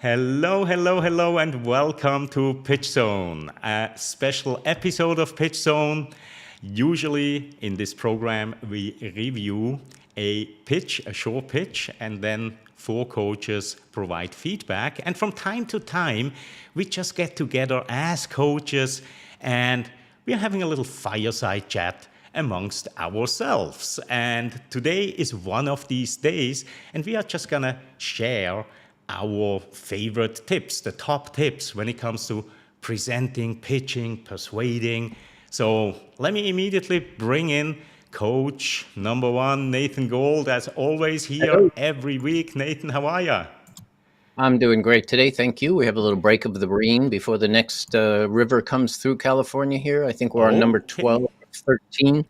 Hello, hello, hello, and welcome to PitchZone, a special episode of PitchZone. Usually in this program, we review a pitch, a short pitch, and then four coaches provide feedback. And from time to time, we just get together as coaches and we are having a little fireside chat amongst ourselves. And today is one of these days, and we are just gonna share our favorite tips, the top tips when it comes to presenting, pitching, persuading. So let me immediately bring in coach number one, Nathan Gold, as always here Hello. every week. Nathan, how are you? I'm doing great today. Thank you. We have a little break of the rain before the next river comes through California here. I think we're on number Okay. 12, 13.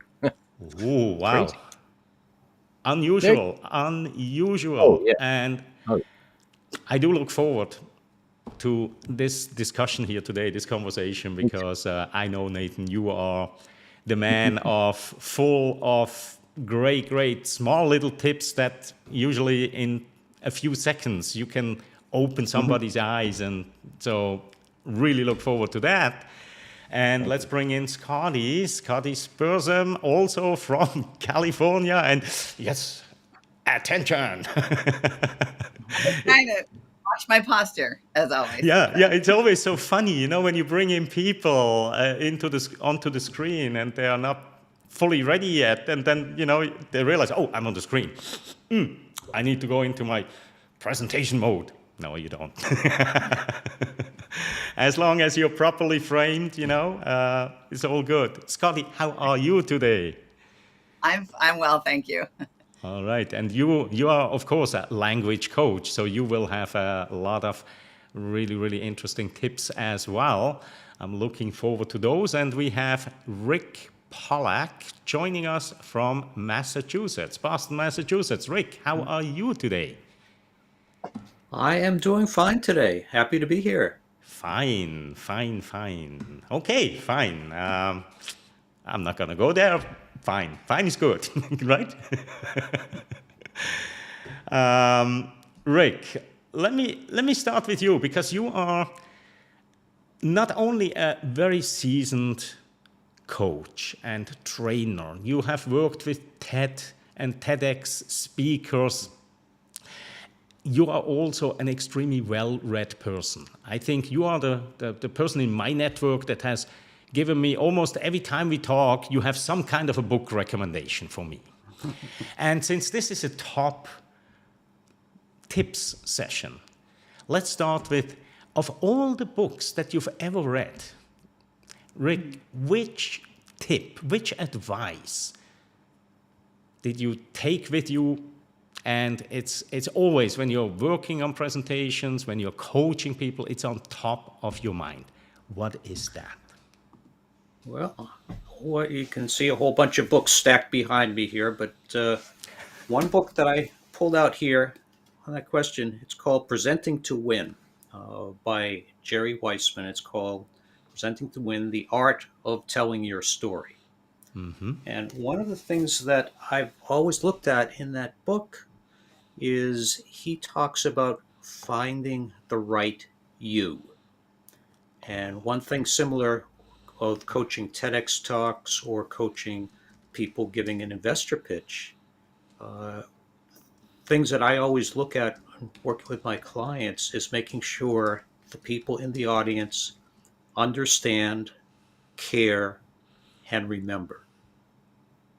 Oh, wow. Crazy. There. Unusual, Oh, unusual. yeah. And Oh, I do look forward to this discussion here today, this conversation, me too. because I know, Nathan, you are the man of full of great, great small little tips that usually in a few seconds you can open Mhm. somebody's eyes. And so really look forward to that. And Thank let's you. bring in Scotty Spursum, also from California. And yes, attention. Trying to watch my posture, as always. Yeah, it's always so funny, when you bring in people onto the screen and they are not fully ready yet, and then they realize, oh, I'm on the screen. I need to go into my presentation mode. No, you don't. As long as you're properly framed, it's all good. Scotty, how are you today? I'm well, thank you. All right, and you are of course a language coach, so you will have a lot of really really interesting tips as well. I'm looking forward to those, and we have Rick Pollack joining us from Massachusetts, Boston, Massachusetts. Rick, how are you today? I am doing fine today. Happy to be here. Fine, fine, fine. Okay, fine. I'm not gonna go there. Fine, fine is good, right? Rick, let me start with you because you are not only a very seasoned coach and trainer. You have worked with TED and TEDx speakers. You are also an extremely well-read person. I think you are the person in my network that has given me almost every time we talk, you have some kind of a book recommendation for me. And since this is a top tips session, let's start with, of all the books that you've ever read, Rick, which tip, which advice did you take with you? And it's always when you're working on presentations, when you're coaching people, it's on top of your mind. What is that? Well, you can see a whole bunch of books stacked behind me here, but one book that I pulled out here on that question, it's called Presenting to Win by Jerry Weissman. It's called Presenting to Win, The Art of Telling Your Story. And one of the things that I've always looked at in that book is he talks about finding the right you. And one thing similar of coaching TEDx talks or coaching people giving an investor pitch, uh, things that I always look at working with my clients is making sure the people in the audience understand, care, and remember.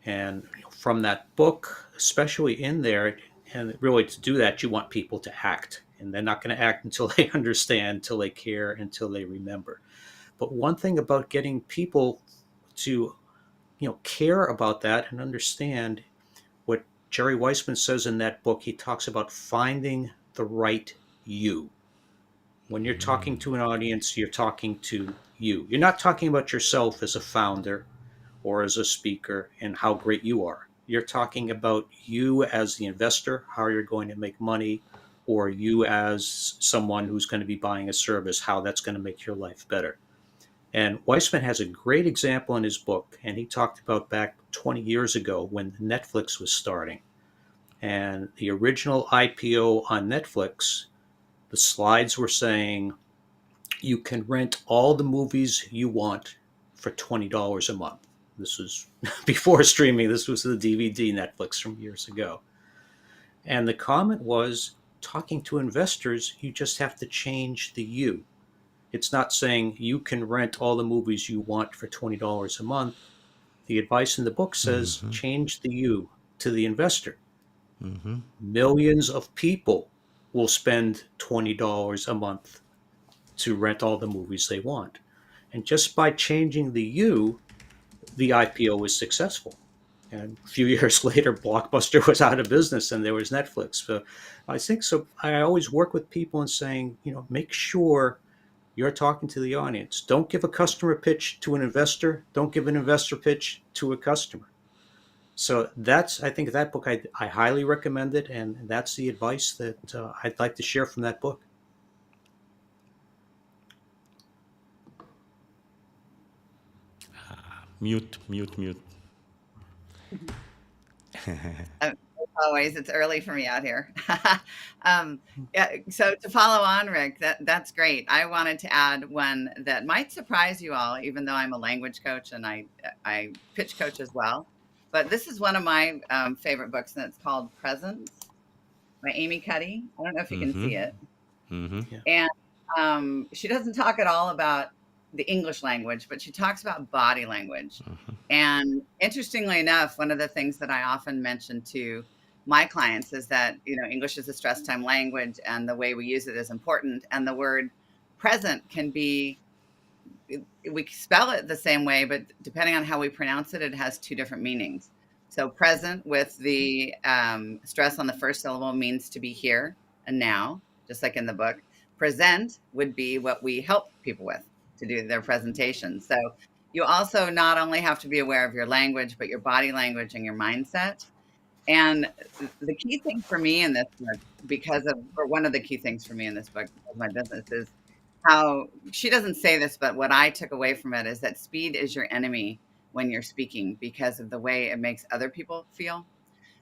And from that book, especially in there, and really to do that, you want people to act. And they're not going to act until they understand, until they care, until they remember. But one thing about getting people to, care about that and understand what Jerry Weissman says in that book, he talks about finding the right you. When you're talking to an audience, you're talking to you. You're not talking about yourself as a founder or as a speaker and how great you are. You're talking about you as the investor, how you're going to make money, or you as someone who's going to be buying a service, how that's going to make your life better. And Weissman has a great example in his book, and he talked about back 20 years ago when Netflix was starting. And the original IPO on Netflix, The slides were saying you can rent all the movies you want for $20 a month. This was before streaming. This was the DVD Netflix from years ago. And the comment was, talking to investors, you just have to change the you. It's not saying you can rent all the movies you want for $20 a month. The advice in the book says change the you to the investor. Millions of people will spend $20 a month to rent all the movies they want. And just by changing the you, the IPO was successful. And a few years later, Blockbuster was out of business and there was Netflix. So I think so. I always work with people and saying, make sure you're talking to the audience. Don't give a customer pitch to an investor. Don't give an investor pitch to a customer. So I think that book, I highly recommend it. And that's the advice that I'd like to share from that book. Mute. As always, it's early for me out here. Yeah, so to follow on, Rick, that's great. I wanted to add one that might surprise you all, even though I'm a language coach and I pitch coach as well. But this is one of my favorite books, and it's called Presence by Amy Cuddy. I don't know if you can see it. Yeah. And she doesn't talk at all about the English language, but she talks about body language. And interestingly enough, one of the things that I often mention to my clients is that, English is a stress time language and the way we use it is important. And the word present can be, we spell it the same way, but depending on how we pronounce it, it has two different meanings. So present with the stress on the first syllable means to be here and now, just like in the book. Present would be what we help people with to do their presentation. So you also not only have to be aware of your language, but your body language and your mindset. And the key thing for me in this book, one of the key things for me in this book of my business is how she doesn't say this, but what I took away from it is that speed is your enemy when you're speaking because of the way it makes other people feel.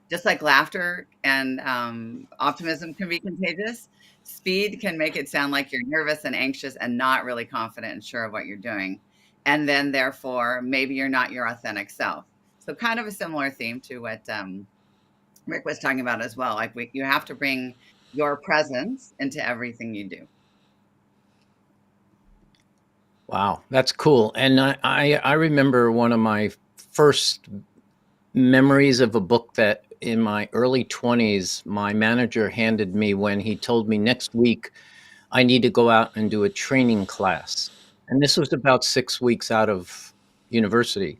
Just like laughter and optimism can be contagious, speed can make it sound like you're nervous and anxious and not really confident and sure of what you're doing. And then therefore, maybe you're not your authentic self. So kind of a similar theme to what Rick was talking about as well. Like you have to bring your presence into everything you do. Wow, that's cool. And I remember one of my first memories of a book that in my early 20s, my manager handed me when he told me next week I need to go out and do a training class. And this was about 6 weeks out of university.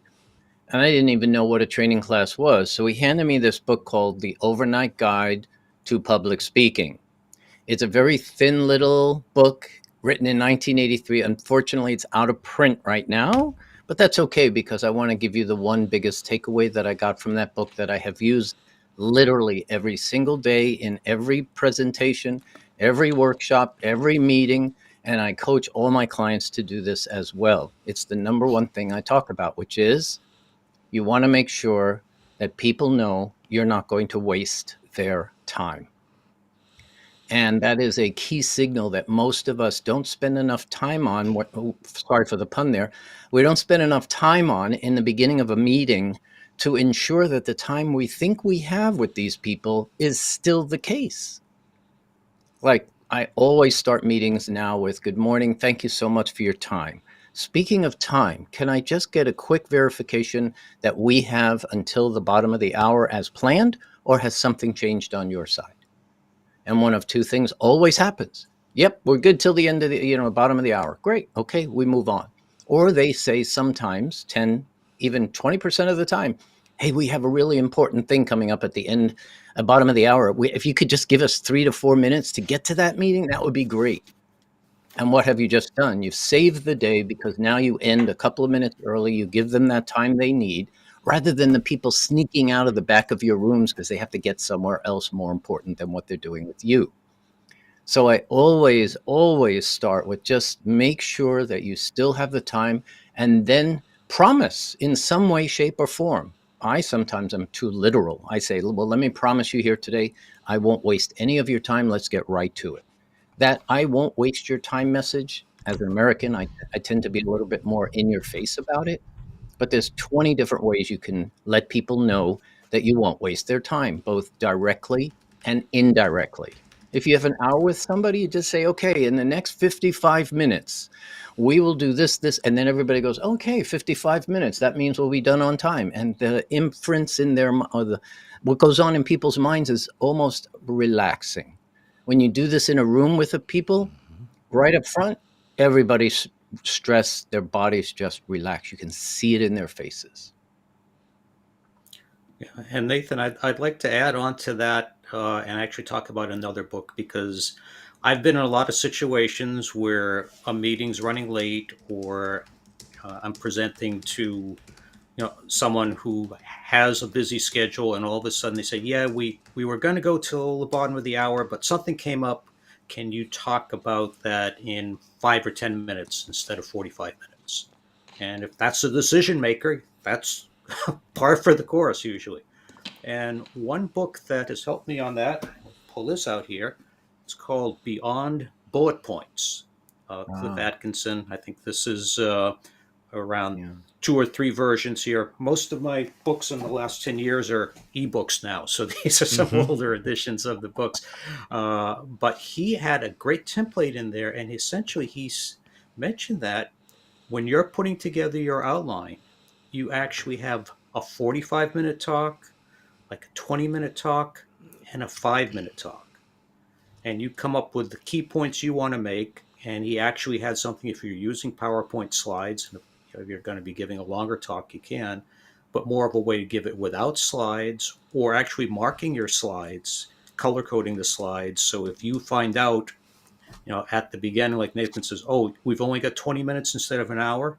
And I didn't even know what a training class was. So he handed me this book called The Overnight Guide to Public Speaking. It's a very thin little book written in 1983. Unfortunately, it's out of print right now, but that's okay because I want to give you the one biggest takeaway that I got from that book that I have used literally every single day in every presentation, every workshop, every meeting, and I coach all my clients to do this as well. It's the number one thing I talk about, which is you want to make sure that people know you're not going to waste their time. And that is a key signal that most of us don't spend enough time on. Sorry for the pun there. We don't spend enough time on in the beginning of a meeting to ensure that the time we think we have with these people is still the case. Like I always start meetings now with good morning. Thank you so much for your time. Speaking of time, can I just get a quick verification that we have until the bottom of the hour as planned, or has something changed on your side? And one of two things always happens. Yep, we're good till the end of the, bottom of the hour. Great. Okay, we move on. Or they say sometimes 10, even 20% of the time, hey, we have a really important thing coming up at the end, bottom of the hour. If you could just give us 3 to 4 minutes to get to that meeting, that would be great. And what have you just done? You've saved the day because now you end a couple of minutes early. You give them that time they need, rather than the people sneaking out of the back of your rooms because they have to get somewhere else more important than what they're doing with you. So I always start with just make sure that you still have the time and then promise in some way, shape, or form. I sometimes am too literal. I say, well, let me promise you here today, I won't waste any of your time. Let's get right to it. That "I won't waste your time" message, as an American, I tend to be a little bit more in your face about it, but there's 20 different ways you can let people know that you won't waste their time, both directly and indirectly. If you have an hour with somebody, you just say, "Okay, in the next 55 minutes, we will do this, this," and then everybody goes, "Okay, 55 minutes. That means we'll be done on time." And the inference in their what goes on in people's minds is almost relaxing. When you do this in a room with the people, right up front, everybody's stressed, their bodies just relax. You can see it in their faces. Yeah. And Nathan, I'd like to add on to that and actually talk about another book because I've been in a lot of situations where a meeting's running late or I'm presenting to someone who has a busy schedule and all of a sudden they say, yeah, we were going to go till the bottom of the hour, but something came up. Can you talk about that in 5 or 10 minutes instead of 45 minutes? And if that's the decision maker, that's par for the course usually. And one book that has helped me on that, I'll pull this out here, it's called Beyond Bullet Points. Cliff Ah, Atkinson. I think this is around yeah. 2 or 3 versions here. Most of my books in the last 10 years are ebooks now. So these are some Mm-hmm. older editions of the books. But he had a great template in there. And essentially, he's mentioned that when you're putting together your outline, you actually have a 45-minute talk, like a 20-minute talk, and a 5-minute talk. And you come up with the key points you want to make. And he actually had something if you're using PowerPoint slides, and if you're going to be giving a longer talk, you can, but more of a way to give it without slides or actually marking your slides, color coding the slides. So if you find out, at the beginning, like Nathan says, oh, we've only got 20 minutes instead of an hour,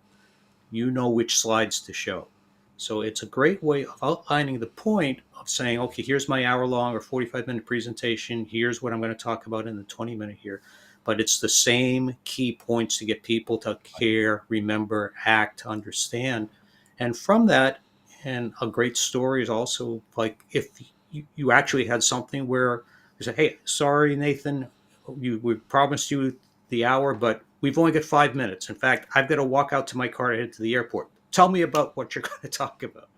you know which slides to show. So it's a great way of outlining the point of saying, okay, here's my hour long or 45-minute presentation. Here's what I'm going to talk about in the 20-minute here. But it's the same key points to get people to care, remember, act, understand. And from that, and a great story is also like if you actually had something where you say, hey, sorry, Nathan, we promised you the hour, but we've only got 5 minutes. In fact, I've got to walk out to my car to head to the airport. Tell me about what you're going to talk about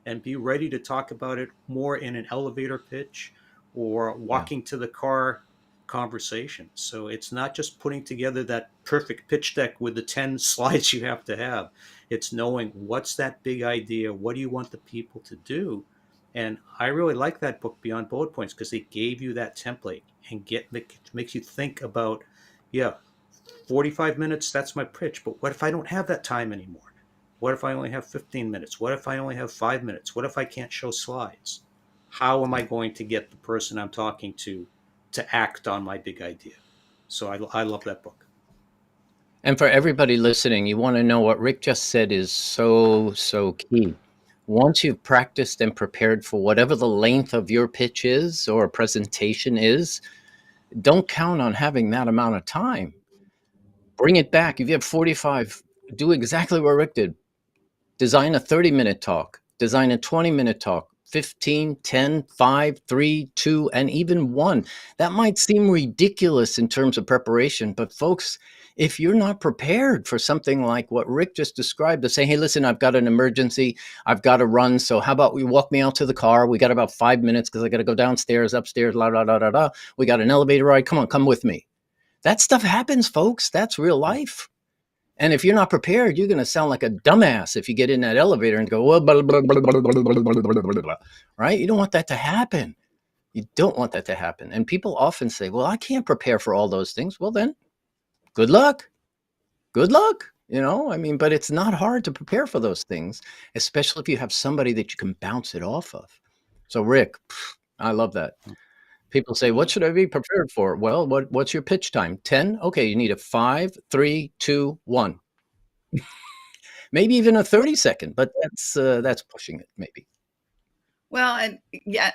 and be ready to talk about it more in an elevator pitch or Yeah. walking to the car conversation. So it's not just putting together that perfect pitch deck with the 10 slides you have to have. It's knowing what's that big idea? What do you want the people to do? And I really like that book Beyond Bullet Points because it gave you that template and makes you think about, yeah, 45 minutes, that's my pitch. But what if I don't have that time anymore? What if I only have 15 minutes? What if I only have 5 minutes? What if I can't show slides? How am I Yeah. going to get the person I'm talking to act on my big idea? So I love that book. And for everybody listening, you want to know what Rick just said is so, so key. Once you've practiced and prepared for whatever the length of your pitch is or presentation is, don't count on having that amount of time. Bring it back. If you have 45, do exactly what Rick did. Design a 30-minute talk, design a 20-minute talk, 15, 10, 5, 3, 2, and even 1. That might seem ridiculous in terms of preparation, but folks, if you're not prepared for something like what Rick just described, to say, hey, listen, I've got an emergency, I've got to run, so how about we walk me out to the car? We got about 5 minutes because I got to go downstairs, upstairs, la, la, la, la, la. We got an elevator ride. Come on, come with me. That stuff happens, folks. That's real life. And if you're not prepared, you're going to sound like a dumbass if you get in that elevator and go, well, blah, blah, blah, blah, blah, blah, blah, blah, right? You don't want that to happen. You don't want that to happen. And people often say, well, I can't prepare for all those things. Well, then good luck. Good luck. I mean, but it's not hard to prepare for those things, especially if you have somebody that you can bounce it off of. So, Rick, I love that. People say, what should I be prepared for? Well, what's your pitch time? 10? Okay, you need a 5, 3, 2, 1. Maybe even a 30-second, but that's pushing it, maybe. Well, and yeah,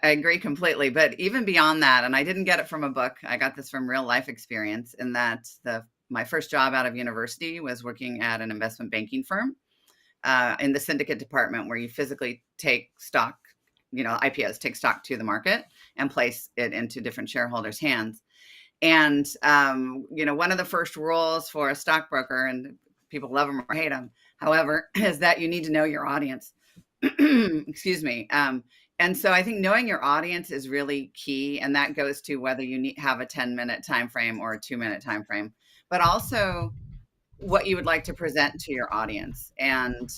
I agree completely. But even beyond that, and I didn't get it from a book, I got this from real life experience. In that my first job out of university was working at an investment banking firm in the syndicate department, where you physically take stock, IPOs, take stock to the market and place it into different shareholders' hands. And one of the first rules for a stockbroker, and people love them or hate them, however, is that you need to know your audience. Excuse me. And so I think knowing your audience is really key, and that goes to whether you have a 10-minute time frame or a 2-minute time frame, but also what you would like to present to your audience. And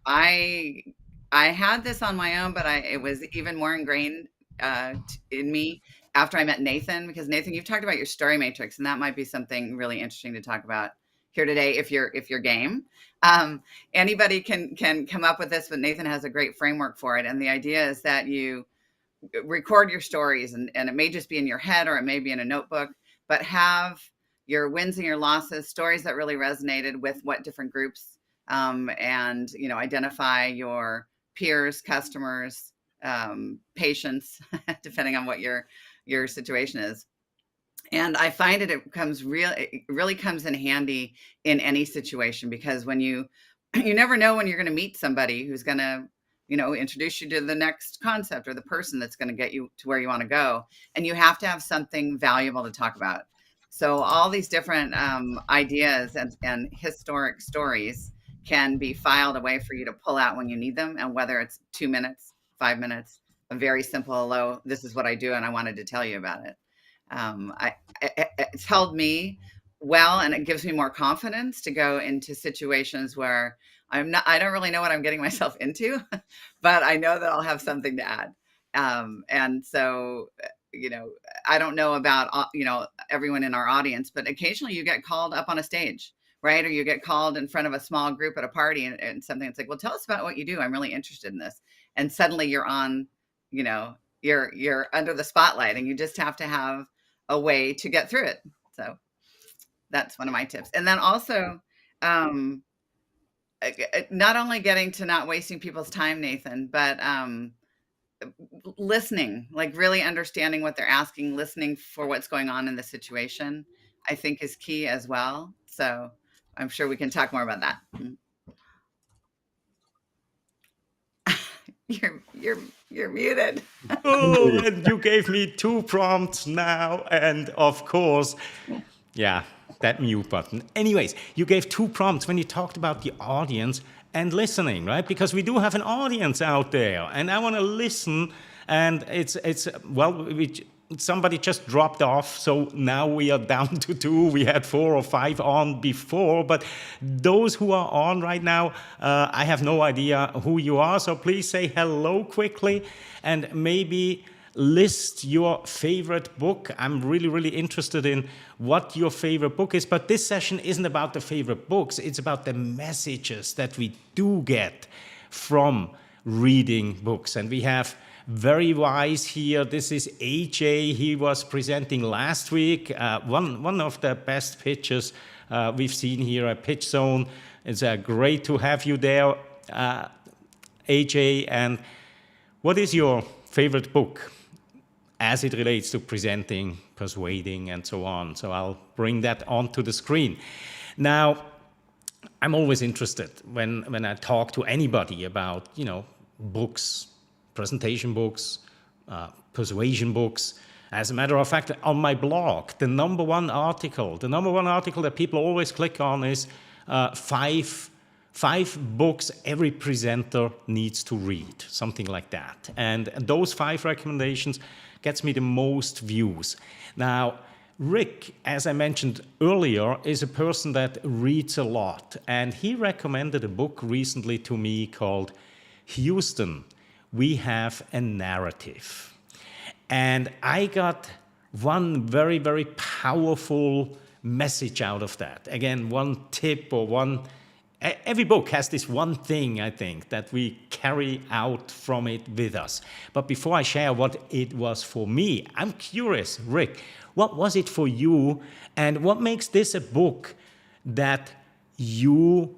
I I had this on my own, but it was even more ingrained in me after I met Nathan, because Nathan, you've talked about your story matrix, and that might be something really interesting to talk about here today if you're game. Um, Anybody can come up with this, but Nathan has a great framework for it. And the idea is that you record your stories, and it may just be in your head or it may be in a notebook, but have your wins and your losses, stories that really resonated with what different groups, and identify your peers, customers, patients, depending on what your situation is. And I find it really comes in handy in any situation, because when you never know when you're going to meet somebody who's going to introduce you to the next concept or the person that's going to get you to where you want to go, and you have to have something valuable to talk about. So all these different ideas and historic stories can be filed away for you to pull out when you need them, and whether it's 2 minutes, 5 minutes, a very simple hello, this is what I do and I wanted to tell you about it. It's held me well, and it gives me more confidence to go into situations where I don't really know what I'm getting myself into, but I know that I'll have something to add. And so, I don't know about, everyone in our audience, but occasionally you get called up on a stage, right? Or you get called in front of a small group at a party, and something that's like, well, tell us about what you do. I'm really interested in this. And suddenly you're on, you're under the spotlight, and you just have to have a way to get through it. So that's one of my tips. And then also, not only getting to not wasting people's time, Nathan, but listening, like really understanding what they're asking, listening for what's going on in the situation, I think is key as well. So I'm sure we can talk more about that. You're muted. Oh, and you gave me 2 prompts now, and of course, yeah, that mute button. Anyways, you gave 2 prompts when you talked about the audience and listening, right? Because we do have an audience out there, and I want to listen. And somebody just dropped off, so now we are down to 2. We had 4 or 5 on before, but those who are on right now, I have no idea who you are, so please say hello quickly, and maybe list your favorite book. I'm really, really interested in what your favorite book is, but this session isn't about the favorite books, it's about the messages that we do get from reading books. And we have very wise here. This is AJ. He was presenting last week. One of the best pitches we've seen here at PitchZone. It's great to have you there, AJ. And what is your favorite book as it relates to presenting, persuading, and so on? So I'll bring that onto the screen. Now, I'm always interested when I talk to anybody about, books, presentation books, persuasion books. As a matter of fact, on my blog, the number one article that people always click on is 5 books every presenter needs to read, something like that. And those 5 recommendations gets me the most views. Now, Rick, as I mentioned earlier, is a person that reads a lot, and he recommended a book recently to me called Houston, We Have a Narrative. And I got one very, very powerful message out of that. Again, one tip or every book has this one thing, I think, that we carry out from it with us. But before I share what it was for me, I'm curious, Rick, what was it for you? And what makes this a book that you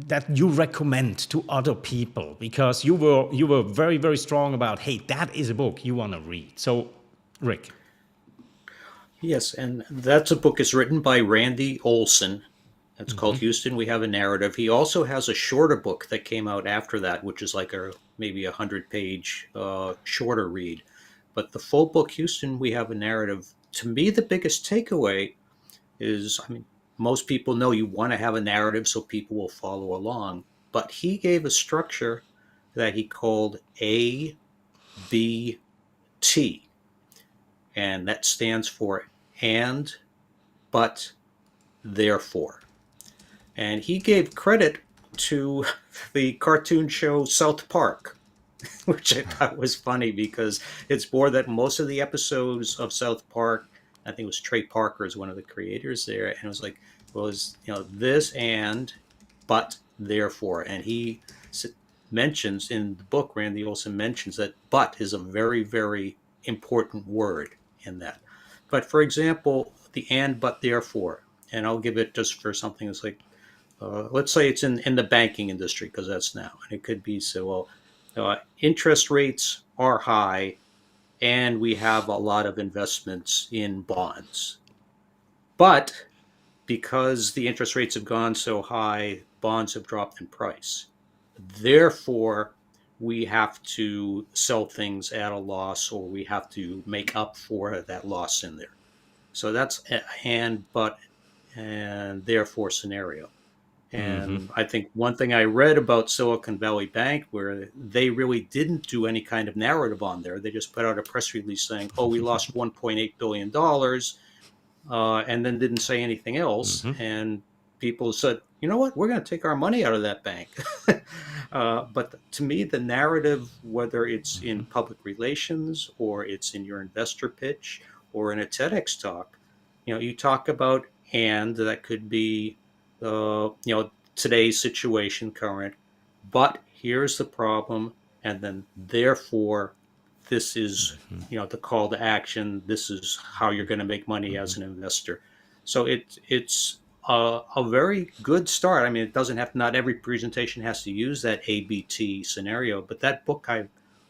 recommend to other people? Because you were very, very strong about, hey, that is a book you want to read. So, Rick. Yes, and that's a book is written by Randy Olson. It's called Houston, We Have a Narrative. He also has a shorter book that came out after that, which is like maybe 100-page shorter read. But the full book, Houston, we have a narrative. To me, the biggest takeaway is, I mean, most people know you want to have a narrative so people will follow along. But he gave a structure that he called A, B, T. And that stands for and, but, therefore. And he gave credit to the cartoon show South Park, which I thought was funny because it's more that most of the episodes of South Park, I think it was Trey Parker is one of the creators there, and it was like, was, this and, but, therefore. And he mentions in the book, Randy Olson mentions that but is a very, very important word in that. But for example, the and, but, therefore, and I'll give it just for something that's like, let's say it's in the banking industry, because that's now, and it could be, so, well, interest rates are high and we have a lot of investments in bonds. But because the interest rates have gone so high, bonds have dropped in price. Therefore, we have to sell things at a loss, or we have to make up for that loss in there. So that's a and, but, and therefore scenario. And I think one thing I read about Silicon Valley Bank, where they really didn't do any kind of narrative on there. They just put out a press release saying, oh, we lost $1.8 billion, and then didn't say anything else. And people said, you know what, we're going to take our money out of that bank. But to me, the narrative, whether it's in public relations or it's in your investor pitch or in a TEDx talk, you talk about, and that could be, today's situation, current, but here's the problem, and then therefore this is, the call to action. This is how you're going to make money as an investor. So it's a very good start. I mean, it doesn't have, not every presentation has to use that ABT scenario, but that book I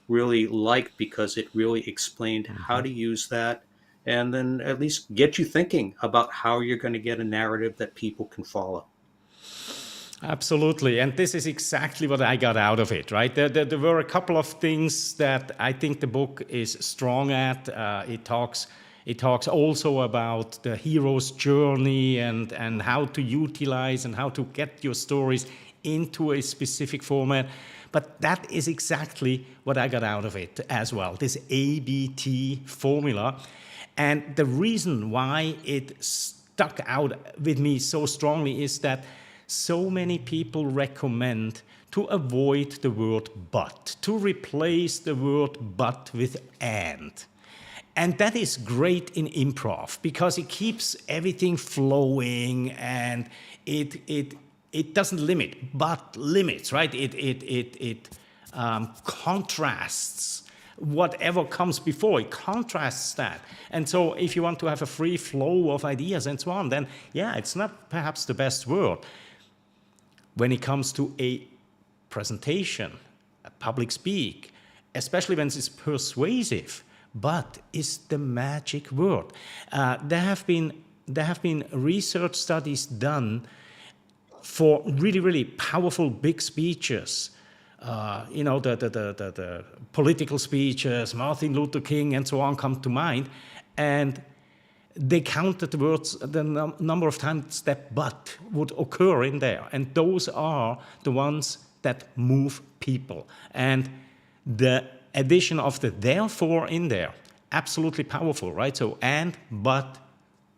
really liked because it really explained how to use that, and then at least get you thinking about how you're going to get a narrative that people can follow. Absolutely. And this is exactly what I got out of it, right? There were a couple of things that I think the book is strong at. It talks also about the hero's journey and how to utilize and how to get your stories into a specific format. But that is exactly what I got out of it as well, this ABT formula. And the reason why it stuck out with me so strongly is that so many people recommend to avoid the word but, to replace the word but with and. And that is great in improv because it keeps everything flowing and it doesn't limit, but limits, right? It contrasts whatever comes before, it contrasts that. And so if you want to have a free flow of ideas and so on, then yeah, it's not perhaps the best word. When it comes to a presentation, a public speak, especially when it's persuasive, but is the magic word. There have been research studies done for really, really powerful big speeches. The political speeches, Martin Luther King and so on come to mind. And they counted the words, the number of times that but would occur in there. And those are the ones that move people. And the addition of the therefore in there, absolutely powerful, right? So and, but,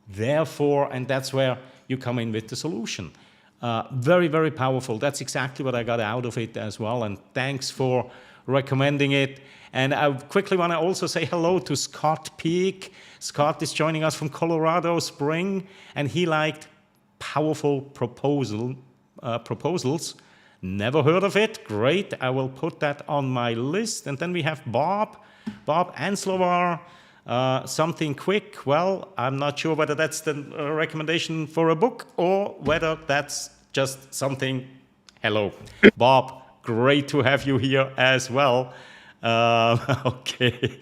therefore, and that's where you come in with the solution. Very, very powerful. That's exactly what I got out of it as well. And thanks for recommending it. And I quickly want to also say hello to Scott Peak. Scott is joining us from Colorado Spring, and he liked powerful proposals. Never heard of it. Great. I will put that on my list. And then we have Bob Anslovar. Something quick. Well, I'm not sure whether that's the recommendation for a book or whether that's just something. Hello, Bob. Great to have you here as well. Okay.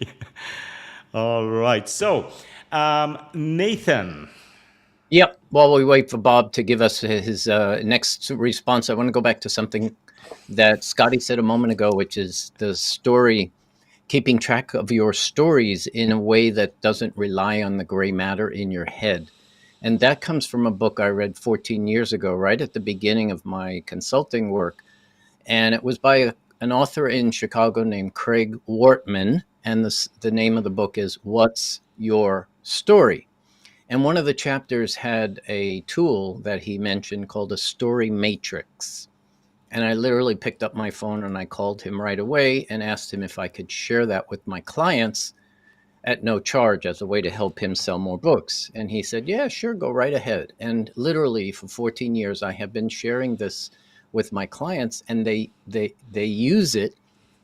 All right. So, Nathan. Yep. While we wait for Bob to give us his next response, I want to go back to something that Scotty said a moment ago, which is the story keeping track of your stories in a way that doesn't rely on the gray matter in your head. And that comes from a book I read 14 years ago, right at the beginning of my consulting work. And it was by an author in Chicago named Craig Wortman. And the name of the book is What's Your Story? And one of the chapters had a tool that he mentioned called a story matrix. And I literally picked up my phone and I called him right away and asked him if I could share that with my clients at no charge as a way to help him sell more books. And he said, yeah, sure, go right ahead. And literally for 14 years, I have been sharing this with my clients, and they use it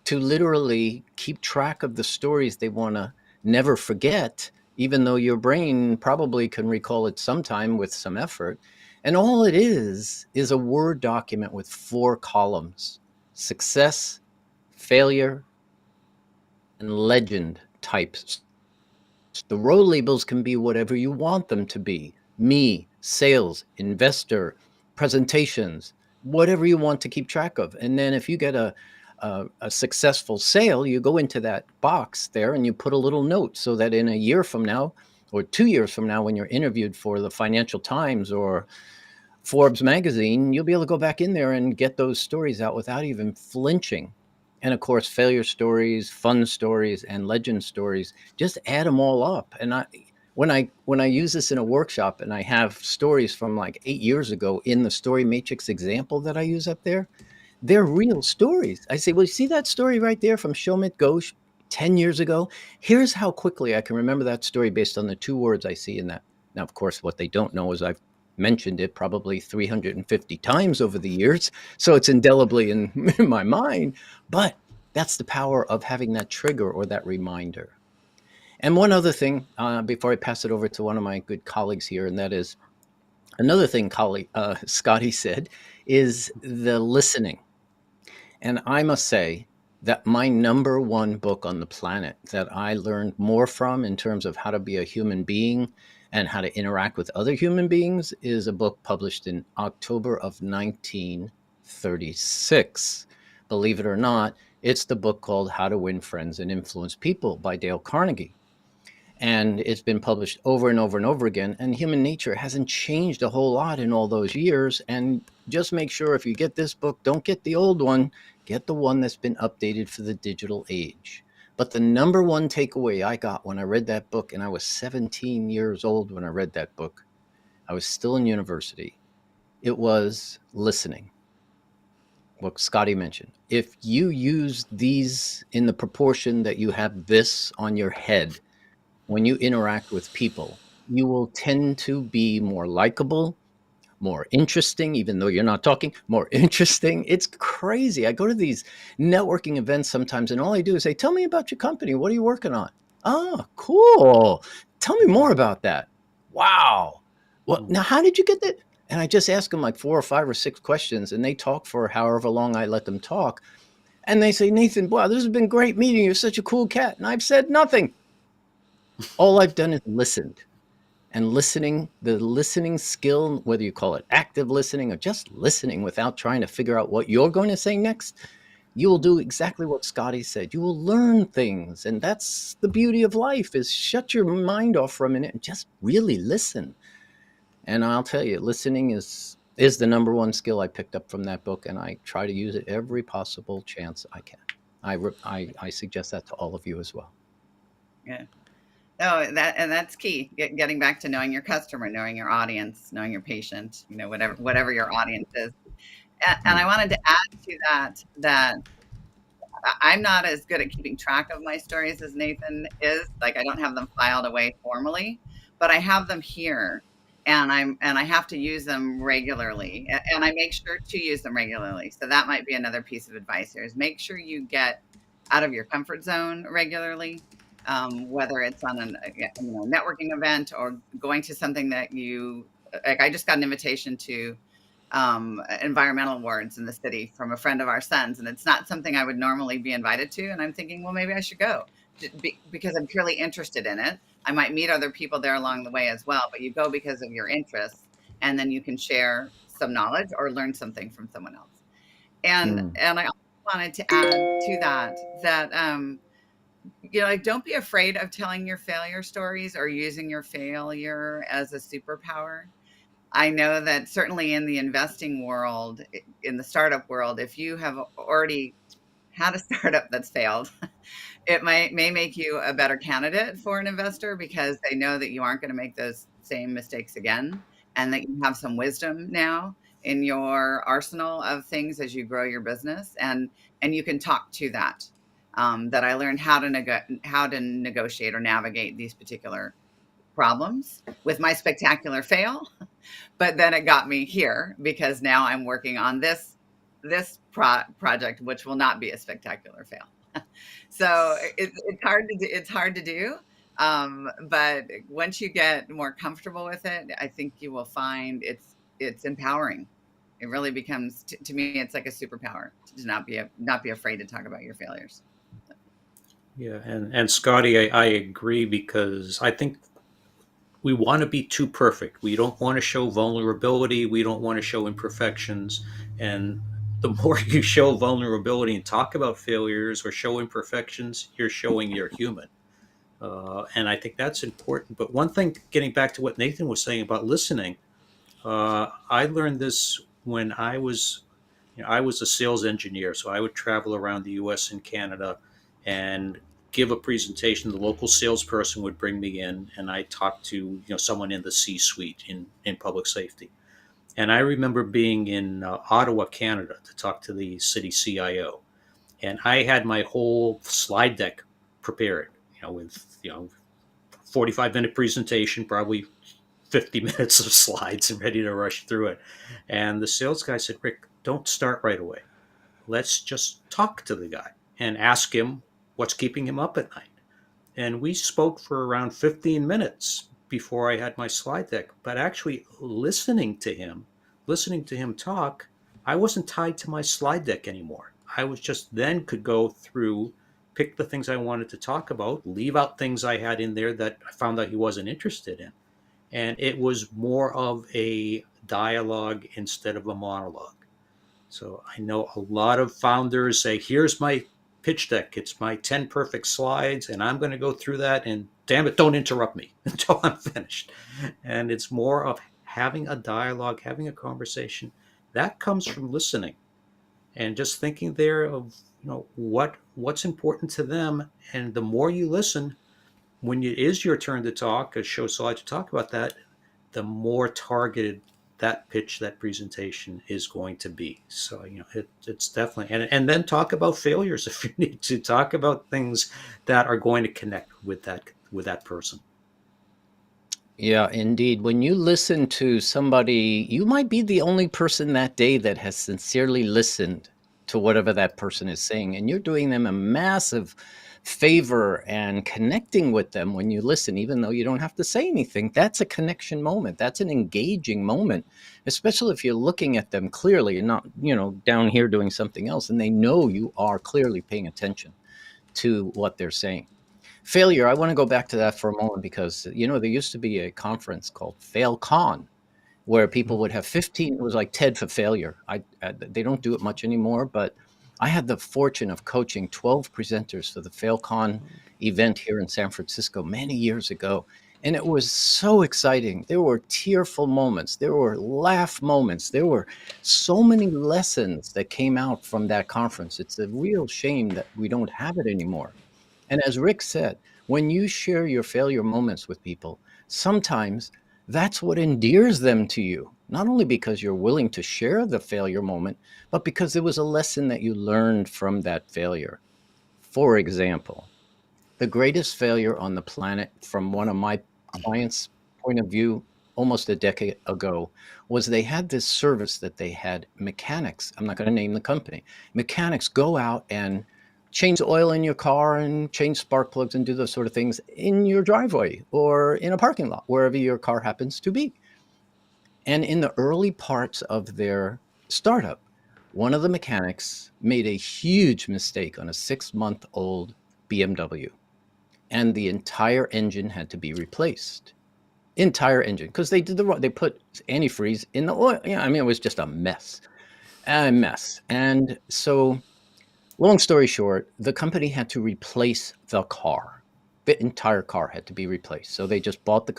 to literally keep track of the stories they want to never forget, even though your brain probably can recall it sometime with some effort. And all it is a Word document with 4 columns: success, failure, and legend types. The role labels can be whatever you want them to be: me, sales, investor, presentations, whatever you want to keep track of. And then if you get a successful sale, you go into that box there and you put a little note so that in a year from now or 2 years from now, when you're interviewed for the Financial Times or Forbes magazine, you'll be able to go back in there and get those stories out without even flinching. And of course, failure stories, fun stories, and legend stories, just add them all up. And when I use this in a workshop and I have stories from like 8 years ago in the story matrix example that I use up there, they're real stories. I say, well, you see that story right there from Shomit Ghosh 10 years ago? Here's how quickly I can remember that story based on the 2 words I see in that. Now, of course, what they don't know is I've mentioned it probably 350 times over the years, so it's indelibly in my mind. But that's the power of having that trigger or that reminder. And one other thing, before I pass it over to one of my good colleagues here, and that is another thing Scotty said, is the listening. And I must say that my number one book on the planet that I learned more from in terms of how to be a human being and how to interact with other human beings is a book published in October of 1936. Believe it or not, it's the book called How to Win Friends and Influence People by Dale Carnegie. And it's been published over and over and over again. And human nature hasn't changed a whole lot in all those years. And just make sure if you get this book, don't get the old one, get the one that's been updated for the digital age. But the number one takeaway I got when I read that book, and I was 17 years old when I read that book, I was still in university, it was listening. What Scotty mentioned. If you use these in the proportion that you have this on your head, when you interact with people, you will tend to be more likable, more interesting, even though you're not talking, more interesting. It's crazy. I go to these networking events sometimes, and all I do is say, tell me about your company. What are you working on? Oh, cool. Tell me more about that. Wow. Well, now, how did you get that? And I just ask them like 4 or 5 or 6 questions, and they talk for however long I let them talk. And they say, Nathan, wow, this has been great meeting. You're such a cool cat. And I've said nothing. All I've done is listened. And listening, the listening skill, whether you call it active listening or just listening without trying to figure out what you're going to say next, you will do exactly what Scotty said. You will learn things. And that's the beauty of life, is shut your mind off for a minute and just really listen. And I'll tell you, listening is the number one skill I picked up from that book. And I try to use it every possible chance I can. I suggest that to all of you as well. Yeah. Oh, that's key. Getting back to knowing your customer, knowing your audience, knowing your patient, whatever your audience is. And I wanted to add to that I'm not as good at keeping track of my stories as Nathan is. Like, I don't have them filed away formally, but I have them here, and I have to use them regularly, and I make sure to use them regularly. So that might be another piece of advice here: is make sure you get out of your comfort zone regularly. Whether it's on a networking event or going to something that like. I just got an invitation to environmental awards in the city from a friend of our son's, and it's not something I would normally be invited to. And I'm thinking, well, maybe I should go because I'm purely interested in it. I might meet other people there along the way as well, but you go because of your interests, and then you can share some knowledge or learn something from someone else. And I also wanted to add to that like, don't be afraid of telling your failure stories or using your failure as a superpower. I know that certainly in the investing world, in the startup world, if you have already had a startup that's failed, it may make you a better candidate for an investor because they know that you aren't going to make those same mistakes again, and that you have some wisdom now in your arsenal of things as you grow your business, and you can talk to that. That I learned how to negotiate or navigate these particular problems with my spectacular fail, but then it got me here because now I'm working on this project, which will not be a spectacular fail. So it's hard to do. But once you get more comfortable with it, I think you will find it's empowering. It really becomes to me, it's like a superpower to not be afraid to talk about your failures. Yeah, and Scotty, I agree because I think we want to be too perfect. We don't want to show vulnerability. We don't want to show imperfections. And the more you show vulnerability and talk about failures or show imperfections, you're showing you're human. And I think that's important. But one thing, getting back to what Nathan was saying about listening, I learned this when I was a sales engineer, so I would travel around the U.S. and Canada and give a presentation. The local salesperson would bring me in, and I talked to someone in the C-suite in public safety. And I remember being in Ottawa, Canada, to talk to the city CIO, and I had my whole slide deck prepared, with 45-minute presentation, probably 50 minutes of slides and ready to rush through it. And the sales guy said, Rick, don't start right away. Let's just talk to the guy and ask him what's keeping him up at night. And we spoke for around 15 minutes before I had my slide deck. But actually listening to him talk, I wasn't tied to my slide deck anymore. I was just then could go through, pick the things I wanted to talk about, leave out things I had in there that I found out he wasn't interested in. And it was more of a dialogue instead of a monologue. So I know a lot of founders say, here's my pitch deck. It's my 10 perfect slides, and I'm going to go through that. And damn it, don't interrupt me until I'm finished. And it's more of having a dialogue, having a conversation. That comes from listening and just thinking there of what's important to them. And the more you listen, when it is your turn to talk, a show slide to talk about that, the more targeted that pitch, that presentation is going to be. So it's definitely, and then talk about failures if you need to. Talk about things that are going to connect with that person. Yeah, indeed. When you listen to somebody, you might be the only person that day that has sincerely listened to whatever that person is saying. And you're doing them a massive favor and connecting with them when you listen, even though you don't have to say anything. That's a connection moment. That's an engaging moment, especially if you're looking at them clearly and not, down here doing something else. And they know you are clearly paying attention to what they're saying. Failure, I want to go back to that for a moment because, there used to be a conference called FailCon where people would have 15, it was like TED for failure. They don't do it much anymore, but I had the fortune of coaching 12 presenters for the FailCon event here in San Francisco many years ago. And it was so exciting. There were tearful moments. There were laugh moments. There were so many lessons that came out from that conference. It's a real shame that we don't have it anymore. And as Rick said, when you share your failure moments with people, sometimes that's what endears them to you, not only because you're willing to share the failure moment, but because there was a lesson that you learned from that failure. For example, the greatest failure on the planet from one of my clients' point of view almost a decade ago was they had this service that they had mechanics. I'm not going to name the company. Mechanics go out and change the oil in your car and change spark plugs and do those sort of things in your driveway or in a parking lot, wherever your car happens to be. And in the early parts of their startup, one of the mechanics made a huge mistake on a 6-month-old BMW, and the entire engine had to be replaced. Entire engine, because they put antifreeze in the oil. Yeah, I mean, it was just a mess. And so Long story short, the company had to replace the car. The entire car had to be replaced. So they just bought the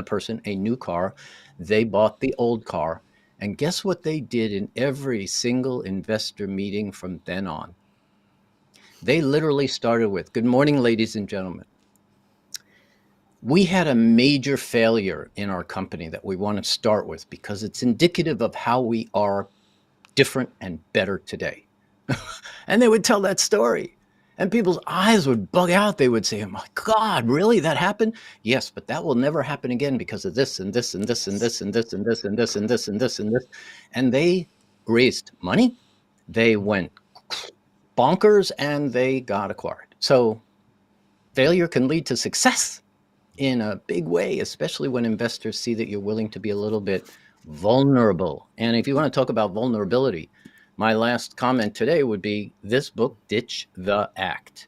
person, a new car. They bought the old car. And guess what they did in every single investor meeting from then on? They literally started with, "Good morning, ladies and gentlemen. We had a major failure in our company that we want to start with because it's indicative of how we are different and better today." And they would tell that story. And people's eyes would bug out. They would say, "Oh my God, really? That happened?" "Yes, but that will never happen again because of this and this and this and this and this and this and this and this and this and this." And they raised money. They went bonkers and they got acquired. So failure can lead to success in a big way, especially when investors see that you're willing to be a little bit vulnerable. And if you want to talk about vulnerability, my last comment today would be this book, Ditch the Act.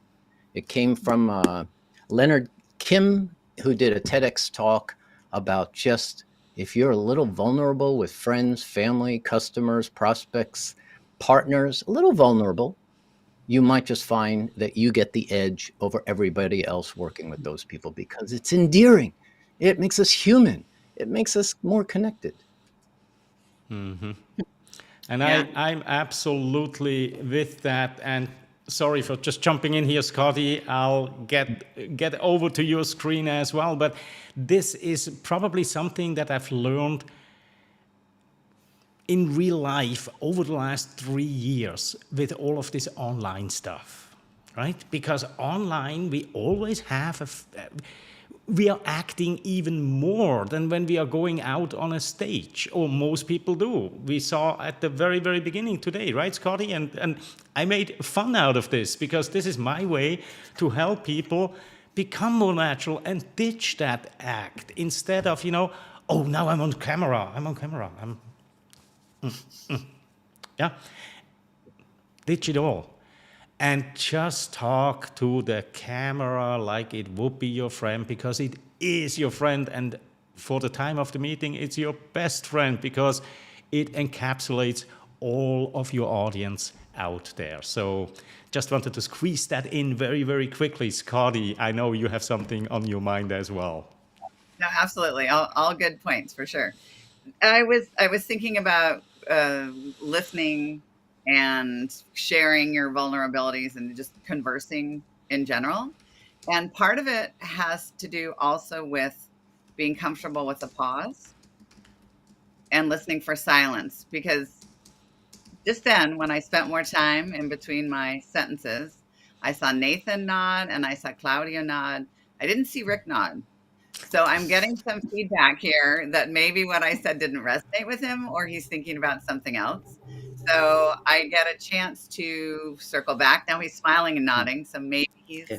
It came from Leonard Kim, who did a TEDx talk about just if you're a little vulnerable with friends, family, customers, prospects, partners, a little vulnerable, you might just find that you get the edge over everybody else working with those people because it's endearing. It makes us human. It makes us more connected. And Yeah. I'm absolutely with that. And sorry for just jumping in here, Scotty. I'll get over to your screen as well. But this is probably something that I've learned in real life over the last 3 years with all of this online stuff, right? Because online we always have we are acting even more than when we are going out on a stage, or most people do. We saw at the very, very beginning today, right, Scotty? And I made fun out of this because this is my way to help people become more natural and ditch that act instead of, oh, now I'm on camera. Yeah, ditch it all and just talk to the camera like it would be your friend, because it is your friend, and for the time of the meeting it's your best friend because it encapsulates all of your audience out there. So just wanted to squeeze that in very, very quickly. Scotty, I know you have something on your mind as well. No, absolutely. All good points for sure. I was thinking about listening and sharing your vulnerabilities and just conversing in general. And part of it has to do also with being comfortable with a pause and listening for silence. Because just then, when I spent more time in between my sentences, I saw Nathan nod and I saw Claudia nod. I didn't see Rick nod. So I'm getting some feedback here that maybe what I said didn't resonate with him, or he's thinking about something else. So I get a chance to circle back. Now he's smiling and nodding, so maybe he's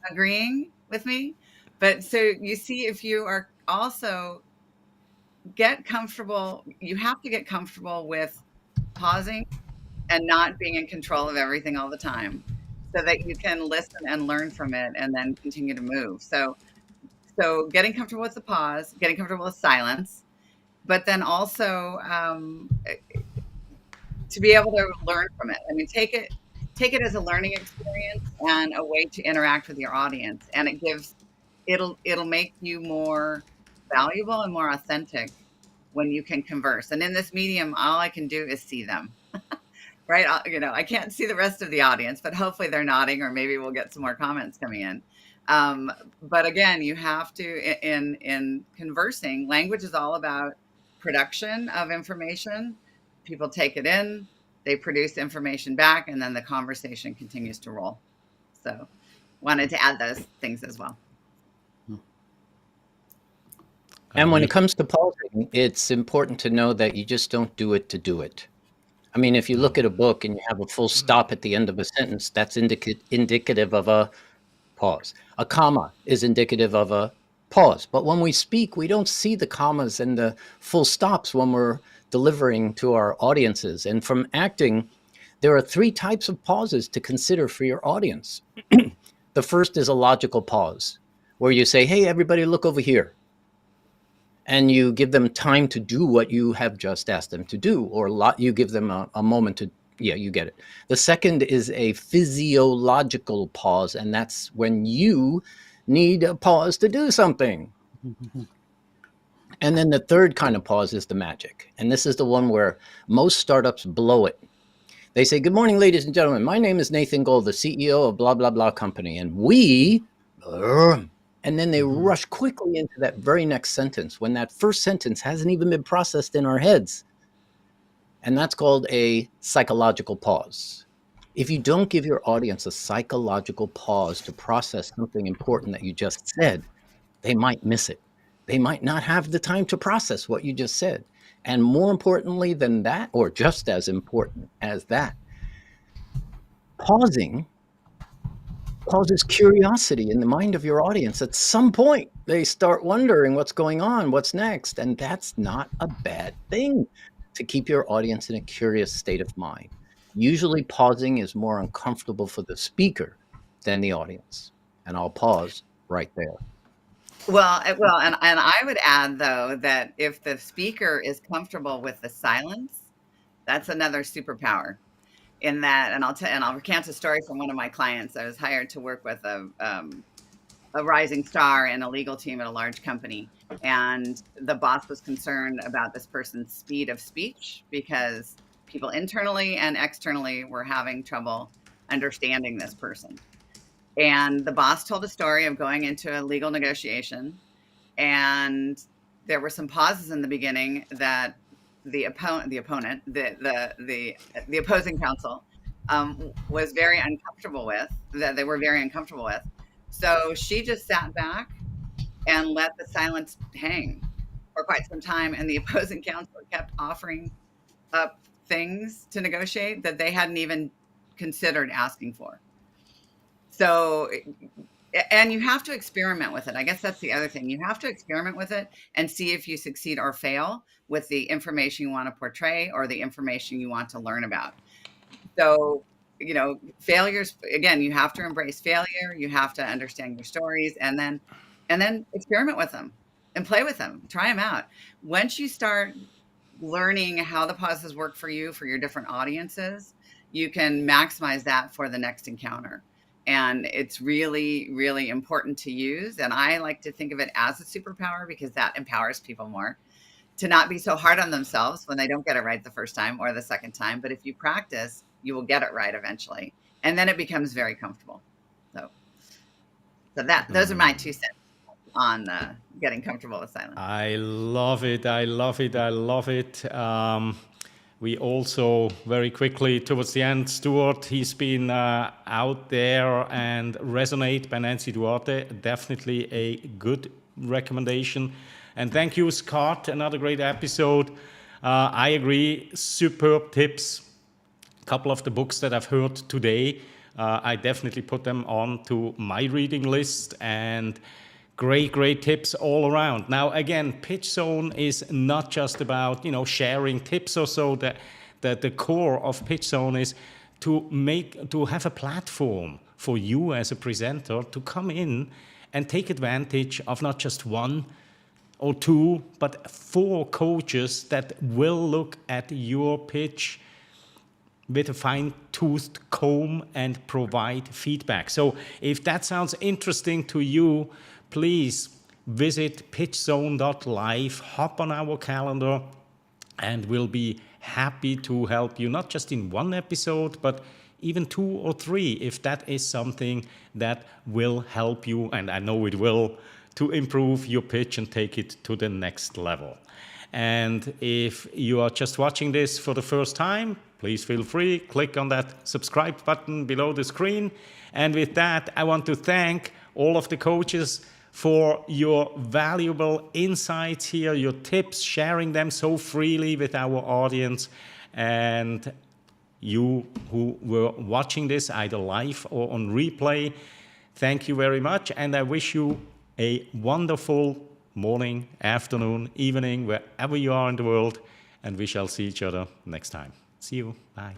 agreeing with me. But so you see, if you are also get comfortable, you have to get comfortable with pausing and not being in control of everything all the time, so that you can listen and learn from it and then continue to move. So getting comfortable with the pause, getting comfortable with silence, but then also to be able to learn from it. I mean, take it as a learning experience and a way to interact with your audience, and it'll make you more valuable and more authentic when you can converse. And in this medium, all I can do is see them. Right? I can't see the rest of the audience, but hopefully they're nodding, or maybe we'll get some more comments coming in. But again, you have to, in conversing, language is all about production of information. People take it in, they produce information back, and then the conversation continues to roll. So wanted to add those things as well. And when it comes to pausing, it's important to know that you just don't do it to do it. I mean, if you look at a book and you have a full stop at the end of a sentence, that's indicative of a pause. A comma is indicative of a pause. But when we speak, we don't see the commas and the full stops when we're delivering to our audiences. And from acting, there are 3 types of pauses to consider for your audience. The first is a logical pause, where you say, "Hey, everybody, look over here." And you give them time to do what you have just asked them to do, or you give them a moment Yeah, you get it. The second is a physiological pause, and that's when you need a pause to do something. And then the third kind of pause is the magic. And this is the one where most startups blow it. They say, "Good morning, ladies and gentlemen. My name is Nathan Gold, the CEO of blah, blah, blah company. And we," and then they rush quickly into that very next sentence when that first sentence hasn't even been processed in our heads. And that's called a psychological pause. If you don't give your audience a psychological pause to process something important that you just said, they might miss it. They might not have the time to process what you just said. And more importantly than that, or just as important as that, pausing causes curiosity in the mind of your audience. At some point, they start wondering what's going on, what's next. And that's not a bad thing to keep your audience in a curious state of mind. Usually, pausing is more uncomfortable for the speaker than the audience. And I'll pause right there. Well, and I would add though that if the speaker is comfortable with the silence, that's another superpower. In that, and I'll recount a story from one of my clients. I was hired to work with a rising star in a legal team at a large company, and the boss was concerned about this person's speed of speech because people internally and externally were having trouble understanding this person. And the boss told a story of going into a legal negotiation, and there were some pauses in the beginning that the opposing counsel was very uncomfortable with, that they were very uncomfortable with. So she just sat back and let the silence hang for quite some time, and the opposing counsel kept offering up things to negotiate that they hadn't even considered asking for. So, and you have to experiment with it. I guess that's the other thing. You have to experiment with it and see if you succeed or fail with the information you want to portray or the information you want to learn about. So, failures, again, you have to embrace failure. You have to understand your stories and then experiment with them and play with them, try them out. Once you start learning how the pauses work for you, for your different audiences, you can maximize that for the next encounter. And it's really, really important to use. And I like to think of it as a superpower because that empowers people more to not be so hard on themselves when they don't get it right the first time or the second time. But if you practice, you will get it right eventually. And then it becomes very comfortable. So those are my 2 cents on getting comfortable with silence. I love it. I love it. I love it. We also very quickly towards the end, Stuart, he's been out there and Resonate by Nancy Duarte, definitely a good recommendation. And thank you, Scott, another great episode. I agree, superb tips. A couple of the books that I've heard today, I definitely put them on to my reading list, and great tips all around. Now, again, PitchZone is not just about, sharing tips or so. That the core of PitchZone is to have a platform for you as a presenter to come in and take advantage of not just one or two, but 4 coaches that will look at your pitch with a fine-toothed comb and provide feedback. So if that sounds interesting to you, please visit pitchzone.live, hop on our calendar, and we'll be happy to help you, not just in one episode, but even 2 or 3, if that is something that will help you, and I know it will, to improve your pitch and take it to the next level. And if you are just watching this for the first time, please feel free, click on that subscribe button below the screen. And with that, I want to thank all of the coaches for your valuable insights here, your tips, sharing them so freely with our audience. And you who were watching this either live or on replay, thank you very much. And I wish you a wonderful morning, afternoon, evening, wherever you are in the world. And we shall see each other next time. See you. Bye.